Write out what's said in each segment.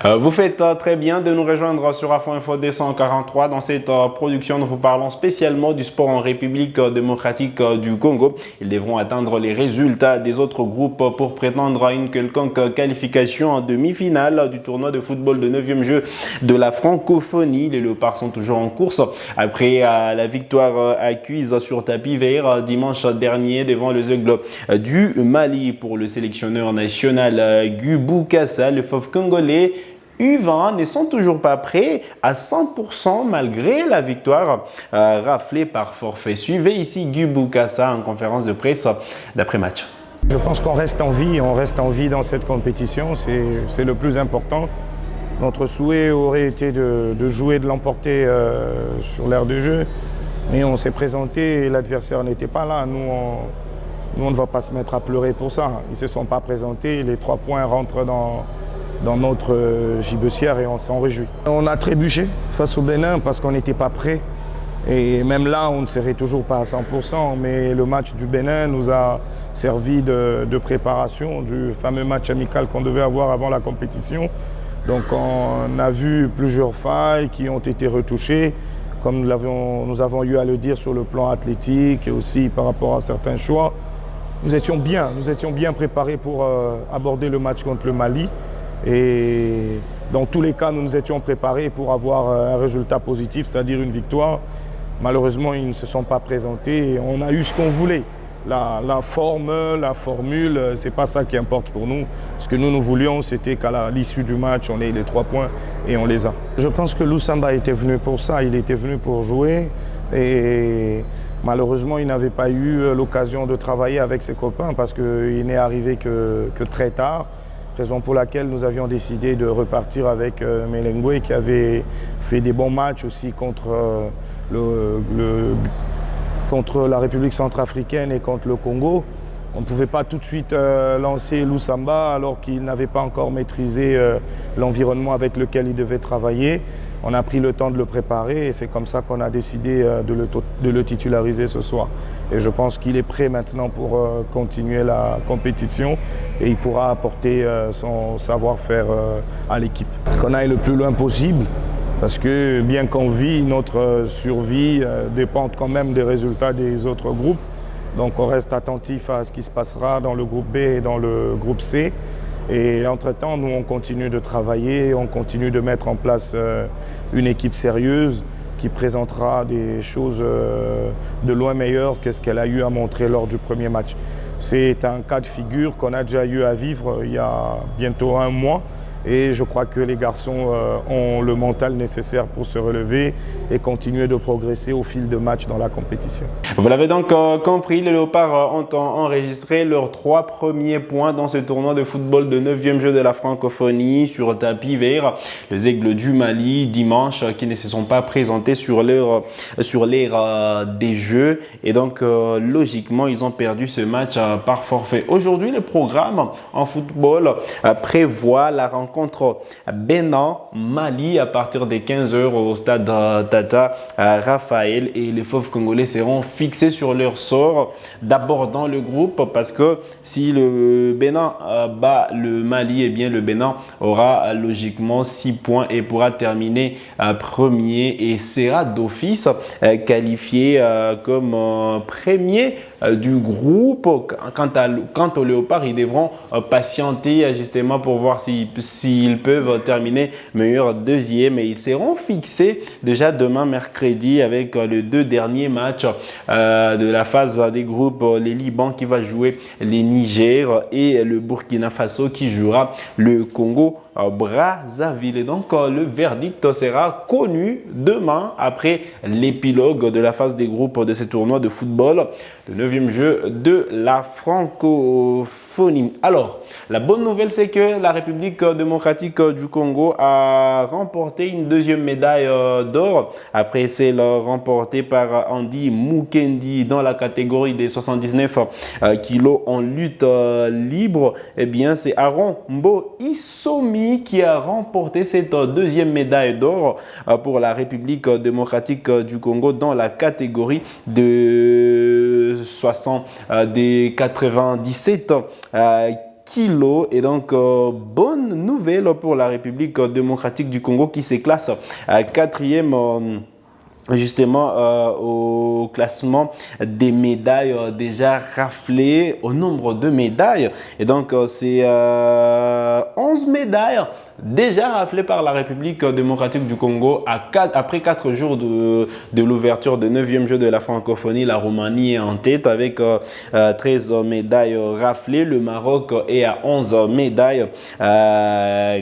Vous faites très bien de nous rejoindre sur Afro Info 243. Dans cette production, nous vous parlons spécialement du sport en République démocratique du Congo. Ils devront atteindre les résultats des autres groupes pour prétendre à une quelconque qualification en demi-finale du tournoi de football de 9e jeu de la francophonie. Les Léopards sont toujours en course après la victoire acquise sur tapis vert dimanche dernier devant les Aigles du Mali. Pour le sélectionneur national Guy Boukassa, le fauve congolais U20 ne sont toujours pas prêts à 100% malgré la victoire raflée par forfait. Suivez ici Guy Boukassa en conférence de presse d'après-match. Je pense qu'on reste en vie dans cette compétition, c'est le plus important. Notre souhait aurait été de jouer, de l'emporter sur l'aire de jeu, mais on s'est présenté et l'adversaire n'était pas là. Nous, on ne va pas se mettre à pleurer pour ça. Ils ne se sont pas présentés, les 3 points rentrent dans notre gibecière et on s'en réjouit. On a trébuché face au Bénin parce qu'on n'était pas prêt. Et même là, on ne serait toujours pas à 100%, mais le match du Bénin nous a servi de préparation du fameux match amical qu'on devait avoir avant la compétition. Donc on a vu plusieurs failles qui ont été retouchées, comme nous avons eu à le dire sur le plan athlétique et aussi par rapport à certains choix. Nous étions bien préparés pour aborder le match contre le Mali. Et dans tous les cas, nous nous étions préparés pour avoir un résultat positif, c'est-à-dire une victoire. Malheureusement, ils ne se sont pas présentés. On a eu ce qu'on voulait. La forme, la formule, ce n'est pas ça qui importe pour nous. Ce que nous voulions, c'était qu'à l'issue du match, on ait les 3 points et on les a. Je pense que Lusamba était venu pour ça, il était venu pour jouer. Et malheureusement, il n'avait pas eu l'occasion de travailler avec ses copains parce qu'il n'est arrivé que très tard. Raison pour laquelle nous avions décidé de repartir avec Melengwe qui avait fait des bons matchs aussi contre la République centrafricaine et contre le Congo. On ne pouvait pas tout de suite lancer Lusamba alors qu'il n'avait pas encore maîtrisé l'environnement avec lequel il devait travailler. On a pris le temps de le préparer et c'est comme ça qu'on a décidé de le titulariser ce soir. Et je pense qu'il est prêt maintenant pour continuer la compétition et il pourra apporter son savoir-faire à l'équipe. Qu'on aille le plus loin possible parce que bien qu'on vit, notre survie dépend quand même des résultats des autres groupes. Donc on reste attentif à ce qui se passera dans le groupe B et dans le groupe C. Et entre-temps, nous, on continue de travailler, on continue de mettre en place une équipe sérieuse qui présentera des choses de loin meilleures que ce qu'elle a eu à montrer lors du premier match. C'est un cas de figure qu'on a déjà eu à vivre il y a bientôt 1 mois. Et je crois que les garçons ont le mental nécessaire pour se relever et continuer de progresser au fil de matchs dans la compétition. Vous l'avez donc compris, les Léopards ont enregistré leurs 3 premiers points dans ce tournoi de football de 9e jeu de la francophonie sur tapis vert. Les Aigles du Mali, dimanche, qui ne se sont pas présentés sur l'heure des jeux. Et donc, logiquement, ils ont perdu ce match par forfait. Aujourd'hui, le programme en football prévoit la rencontre Bénin-Mali à partir des 15 h au stade Tata Raphaël et les fauves congolais seront fixés sur leur sort d'abord dans le groupe parce que si le Bénin bat le Mali, eh bien le Bénin aura logiquement 6 points et pourra terminer premier et sera d'office qualifié comme premier du groupe. Quant aux Léopards, ils devront patienter justement pour voir s'ils peuvent terminer meilleur deuxième et ils seront fixés déjà demain mercredi avec les 2 derniers matchs de la phase des groupes, les Liban qui va jouer les Niger et le Burkina Faso qui jouera le Congo Brazzaville. Et donc le verdict sera connu demain après l'épilogue de la phase des groupes de ce tournoi de football de 9e jeu de la francophonie. Alors, la bonne nouvelle, c'est que la République démocratique du Congo a remporté une 2e médaille d'or après celle remportée par Andy Mukendi dans la catégorie des 79 kilos en lutte libre. Eh bien, c'est Aaron Mbo Isomi qui a remporté cette 2e médaille d'or pour la République démocratique du Congo dans la catégorie de des 97 kilos. Et donc, bonne nouvelle pour la République démocratique du Congo qui se classe à 4e justement au classement des médailles déjà raflées, au nombre de médailles. Et donc, c'est 11 médailles déjà raflé par la République démocratique du Congo après 4 jours de l'ouverture de 9e jeu de la francophonie. La Roumanie est en tête avec 13 médailles raflées. Le Maroc est à 11 médailles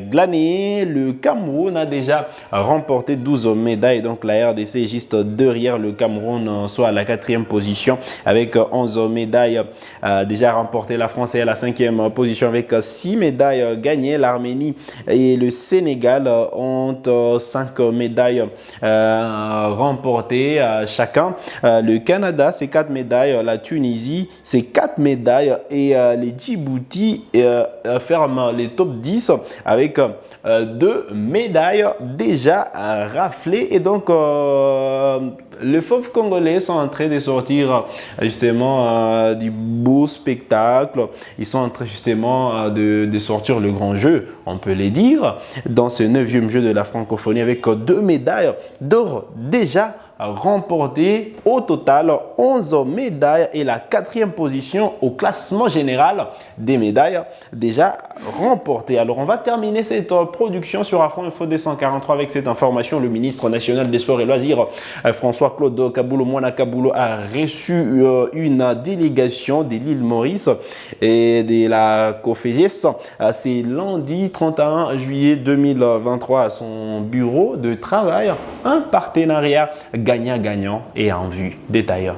glanées. Le Cameroun a déjà remporté 12 médailles. Donc la RDC est juste derrière le Cameroun, soit à la 4e position avec 11 médailles déjà remportées. La France est à la 5e position avec 6 médailles gagnées. L'Arménie et le Sénégal ont 5 médailles remportées chacun. Le Canada, c'est 4 médailles. La Tunisie, c'est 4 médailles. Et les Djibouti ferment les top 10 avec 2 médailles déjà raflées. Et donc, les fauves congolais sont en train de sortir justement du beau spectacle. Ils sont en train justement de sortir le grand jeu, on peut les dire, dans ce 9e jeu de la francophonie avec 2 médailles d'or déjà remporté. Au total 11 médailles et la 4e position au classement général des médailles déjà remportées. Alors on va terminer cette production sur Afro Info 243 avec cette information. Le ministre national des Sports et Loisirs François-Claude Kaboulo-Moana Kaboulo a reçu une délégation de l'île Maurice et de la COFEGES. C'est lundi 31 juillet 2023 à son bureau de travail. Un partenariat gagnant-gagnant et en vue. Détail.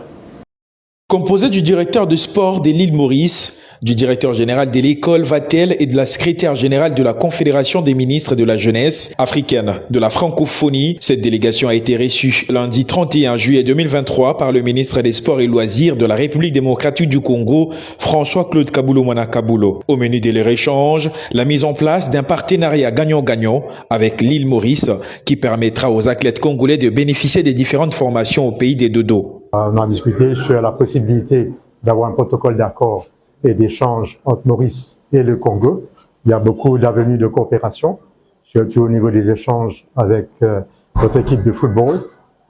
Composé du directeur de sport de l'île Maurice, du directeur général de l'école Vatel et de la secrétaire générale de la Confédération des ministres de la jeunesse africaine de la francophonie, cette délégation a été reçue lundi 31 juillet 2023 par le ministre des Sports et Loisirs de la République démocratique du Congo, François-Claude Kaboulo-Moana Kaboulo. Au menu de leur échange, la mise en place d'un partenariat gagnant-gagnant avec l'île Maurice qui permettra aux athlètes congolais de bénéficier des différentes formations au pays des dodos. On a discuté sur la possibilité d'avoir un protocole d'accord et d'échange entre Maurice et le Congo. Il y a beaucoup d'avenues de coopération, surtout au niveau des échanges avec votre équipe de football.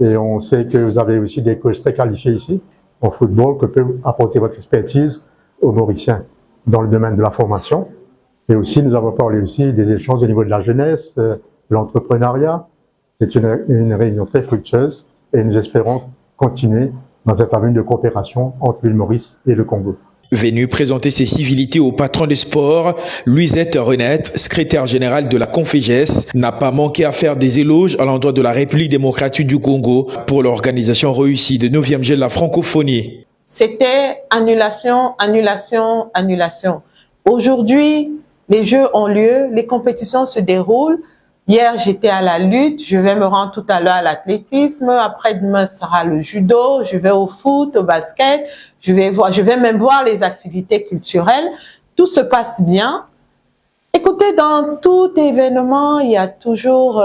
Et on sait que vous avez aussi des coachs très qualifiés ici en football que peut apporter votre expertise aux Mauriciens dans le domaine de la formation. Et aussi, nous avons parlé aussi des échanges au niveau de la jeunesse, de l'entrepreneuriat. C'est une réunion très fructueuse et nous espérons continuer dans cette avenue de coopération entre l'île Maurice et le Congo. Venu présenter ses civilités au patron des sports, Louisette Renette, secrétaire générale de la CONFEGES, n'a pas manqué à faire des éloges à l'endroit de la République démocratique du Congo pour l'organisation réussie de 9e jeu de la francophonie. C'était annulation. Aujourd'hui, les jeux ont lieu, les compétitions se déroulent. Hier, j'étais à la lutte, je vais me rendre tout à l'heure à l'athlétisme, après-demain sera le judo, je vais au foot, au basket, je vais même voir les activités culturelles. Tout se passe bien. Écoutez, dans tout événement, il y a toujours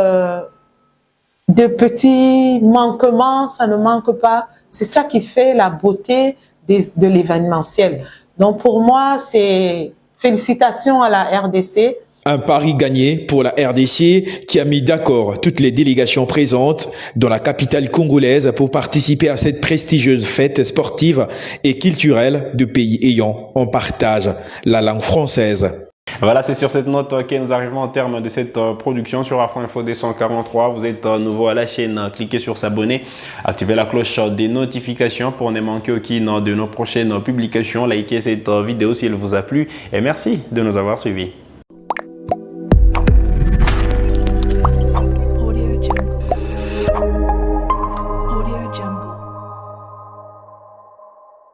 de petits manquements, ça ne manque pas. C'est ça qui fait la beauté de l'événementiel. Donc pour moi, c'est félicitations à la RDC. Un pari gagné pour la RDC qui a mis d'accord toutes les délégations présentes dans la capitale congolaise pour participer à cette prestigieuse fête sportive et culturelle de pays ayant en partage la langue française. Voilà, c'est sur cette note que nous arrivons au terme de cette production sur Afro Info 243. Vous êtes nouveau à la chaîne, cliquez sur s'abonner, activez la cloche des notifications pour ne manquer aucune de nos prochaines publications. Likez cette vidéo si elle vous a plu et merci de nous avoir suivis.